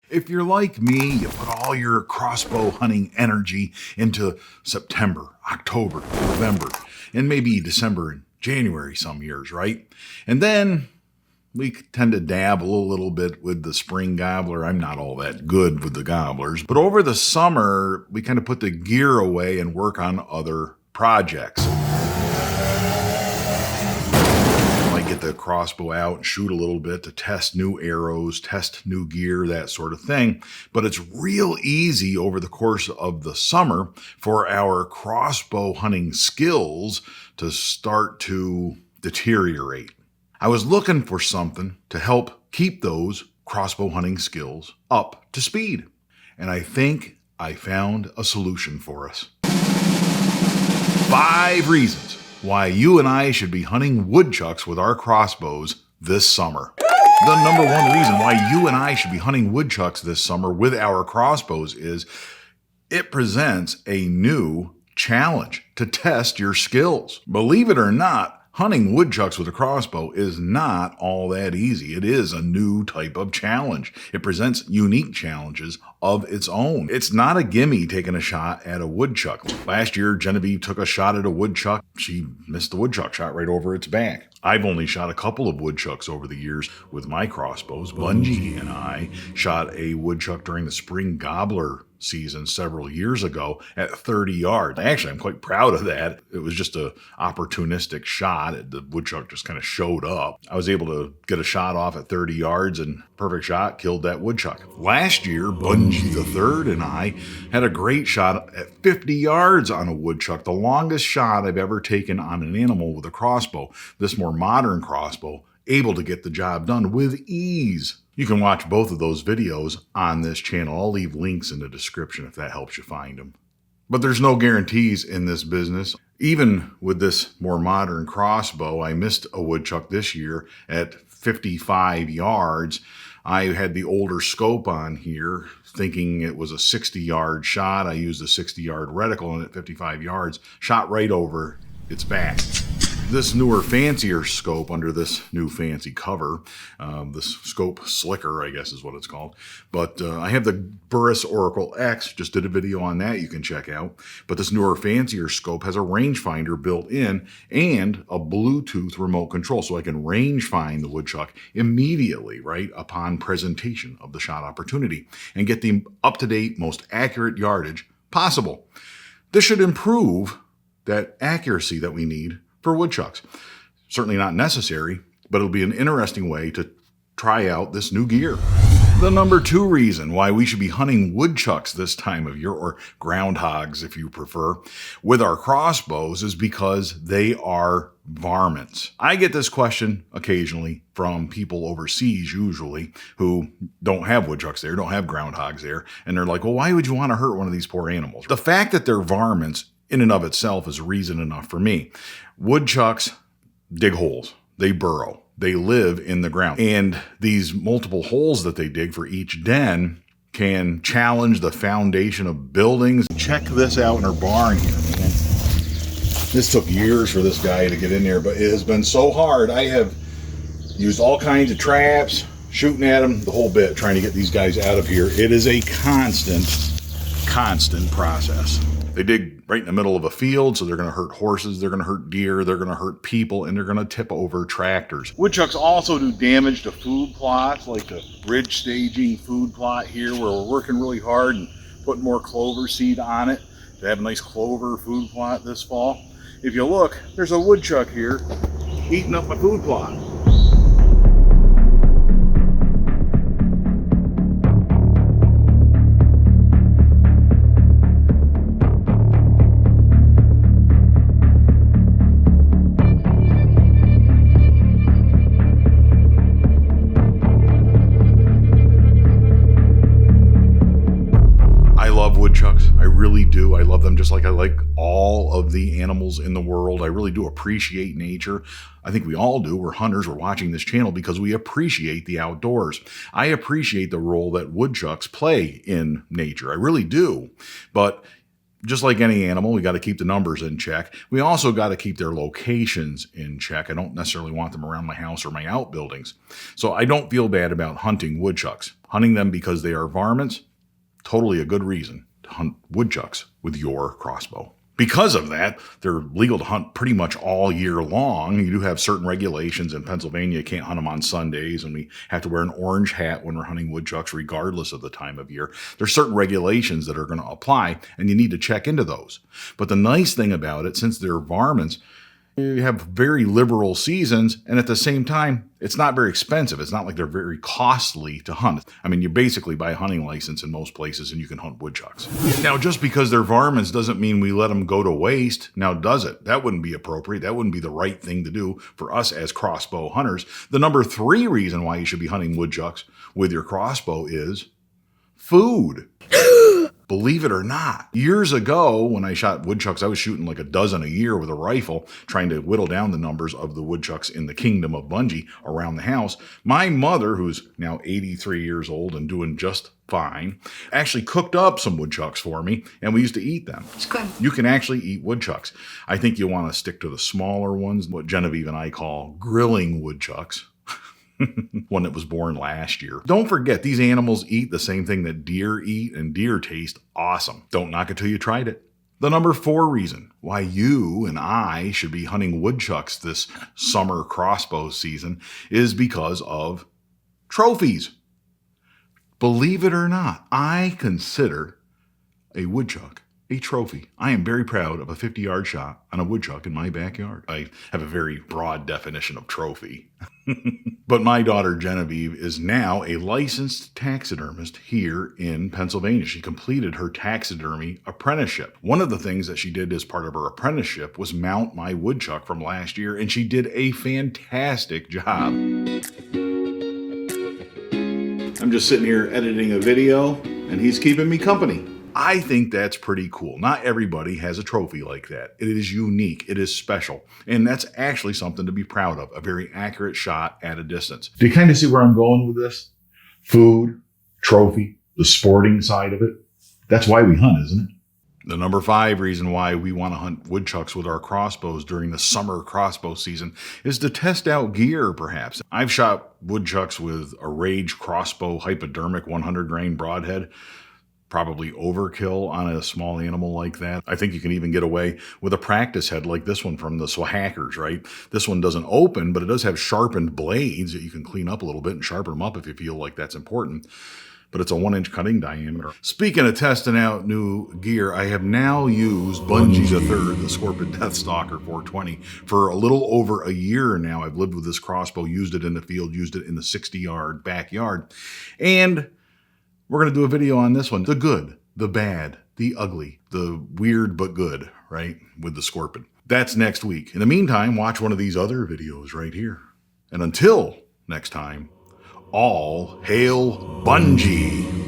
If you're like me, you put all your crossbow hunting energy into September, October, November, and maybe December and January some years, right? And then we tend to dabble a little bit with the spring gobbler. I'm not all that good with the gobblers. But over the summer, we kind of put the gear away and work on other projects. Get the crossbow out and shoot a little bit to test new arrows, test new gear, that sort of thing. But it's real easy over the course of the summer for our crossbow hunting skills to start to deteriorate. I was looking for something to help keep those crossbow hunting skills up to speed. And I think I found a solution for us. 5 reasons why you and I should be hunting woodchucks with our crossbows this summer. The number one reason why you and I should be hunting woodchucks this summer with our crossbows is it presents a new challenge to test your skills. Believe it or not, hunting woodchucks with a crossbow is not all that easy. It is a new type of challenge. It presents unique challenges of its own. It's not a gimme taking a shot at a woodchuck. Last year, Genevieve took a shot at a woodchuck. She missed the woodchuck, shot right over its back. I've only shot a couple of woodchucks over the years with my crossbows. Bunjie and I shot a woodchuck during the spring gobbler season several years ago at 30 yards. Actually, I'm quite proud of that. It was just an opportunistic shot. The woodchuck just kind of showed up. I was able to get a shot off at 30 yards and perfect shot, killed that woodchuck. Last year, Bunjie III and I had a great shot at 50 yards on a woodchuck, the longest shot I've ever taken on an animal with a crossbow. This more modern crossbow, able to get the job done with ease. You can watch both of those videos on this channel. I'll leave links in the description if that helps you find them. But there's no guarantees in this business. Even with this more modern crossbow, I missed a woodchuck this year at 55 yards. I had the older scope on here, thinking it was a 60-yard shot. I used a 60-yard reticle, and at 55 yards, shot right over its back. This newer, fancier scope under this new fancy cover, this scope slicker, I guess is what it's called. But I have the Burris Oracle X, just did a video on that you can check out. But this newer, fancier scope has a rangefinder built in and a Bluetooth remote control, so I can range find the woodchuck immediately, right upon presentation of the shot opportunity, and get the up-to-date, most accurate yardage possible. This should improve that accuracy that we need for woodchucks. Certainly not necessary, but it'll be an interesting way to try out this new gear. The number 2 reason why we should be hunting woodchucks this time of year, or groundhogs if you prefer, with our crossbows is because they are varmints. I get this question occasionally from people overseas usually who don't have woodchucks there, don't have groundhogs there, and they're like, well, why would you want to hurt one of these poor animals? The fact that they're varmints in and of itself is reason enough for me. Woodchucks dig holes. They burrow. They live in the ground. And these multiple holes that they dig for each den can challenge the foundation of buildings. Check this out in our barn here, man. This took years for this guy to get in there, but it has been so hard. I have used all kinds of traps, shooting at them, the whole bit, trying to get these guys out of here. It is a constant process. They dig right in the middle of a field, so they're going to hurt horses, they're going to hurt deer, they're going to hurt people, and they're going to tip over tractors. Woodchucks also do damage to food plots, like the ridge staging food plot here, where we're working really hard and putting more clover seed on it to have a nice clover food plot this fall. If you look, there's a woodchuck here eating up my food plot. Woodchucks. I really do. I love them just like I like all of the animals in the world. I really do appreciate nature. I think we all do. We're hunters. We're watching this channel because we appreciate the outdoors. I appreciate the role that woodchucks play in nature. I really do. But just like any animal, we got to keep the numbers in check. We also got to keep their locations in check. I don't necessarily want them around my house or my outbuildings. So I don't feel bad about hunting woodchucks. Hunting them because they are varmints, totally a good reason to hunt woodchucks with your crossbow. Because of that, they're legal to hunt pretty much all year long. You do have certain regulations in Pennsylvania. You can't hunt them on Sundays, and we have to wear an orange hat when we're hunting woodchucks regardless of the time of year. There's certain regulations that are going to apply, and you need to check into those. But the nice thing about it, since they're varmints, you have very liberal seasons, and at the same time, it's not very expensive. It's not like they're very costly to hunt. I mean, you basically buy a hunting license in most places and you can hunt woodchucks. Now, just because they're varmints doesn't mean we let them go to waste. Now, does it? That wouldn't be appropriate. That wouldn't be the right thing to do for us as crossbow hunters. The number 3 reason why you should be hunting woodchucks with your crossbow is food. Believe it or not, years ago when I shot woodchucks, I was shooting like a dozen a year with a rifle, trying to whittle down the numbers of the woodchucks in the kingdom of Bunjie around the house. My mother, who's now 83 years old and doing just fine, actually cooked up some woodchucks for me, and we used to eat them. It's good. You can actually eat woodchucks. I think you want to stick to the smaller ones, what Genevieve and I call grilling woodchucks. One that was born last year. Don't forget, these animals eat the same thing that deer eat, and deer taste awesome. Don't knock it till you tried it. The number 4 reason why you and I should be hunting woodchucks this summer crossbow season is because of trophies. Believe it or not, I consider a woodchuck a trophy. I am very proud of a 50-yard shot on a woodchuck in my backyard. I have a very broad definition of trophy. But my daughter Genevieve is now a licensed taxidermist here in Pennsylvania. She completed her taxidermy apprenticeship. One of the things that she did as part of her apprenticeship was mount my woodchuck from last year, and she did a fantastic job. I'm just sitting here editing a video, and he's keeping me company. I think that's pretty cool. Not everybody has a trophy like that. It is unique. It is special. And that's actually something to be proud of. A very accurate shot at a distance. Do you kind of see where I'm going with this? Food, trophy, the sporting side of it. That's why we hunt, isn't it? The number 5 reason why we want to hunt woodchucks with our crossbows during the summer crossbow season is to test out gear, perhaps. I've shot woodchucks with a Rage crossbow hypodermic 100 grain broadhead. Probably overkill on a small animal like that. I think you can even get away with a practice head like this one from the Swahackers, right? This one doesn't open, but it does have sharpened blades that you can clean up a little bit and sharpen them up if you feel like that's important. But it's a 1-inch cutting diameter. Speaking of testing out new gear, I have now used Bunjie III, the Scorpyd Deathstalker 420, for a little over a year now. I've lived with this crossbow, used it in the field, used it in the 60-yard backyard. And we're going to do a video on this one. The good, the bad, the ugly, the weird but good, right? With the Scorpyd. That's next week. In the meantime, watch one of these other videos right here. And until next time, all hail Bunjie!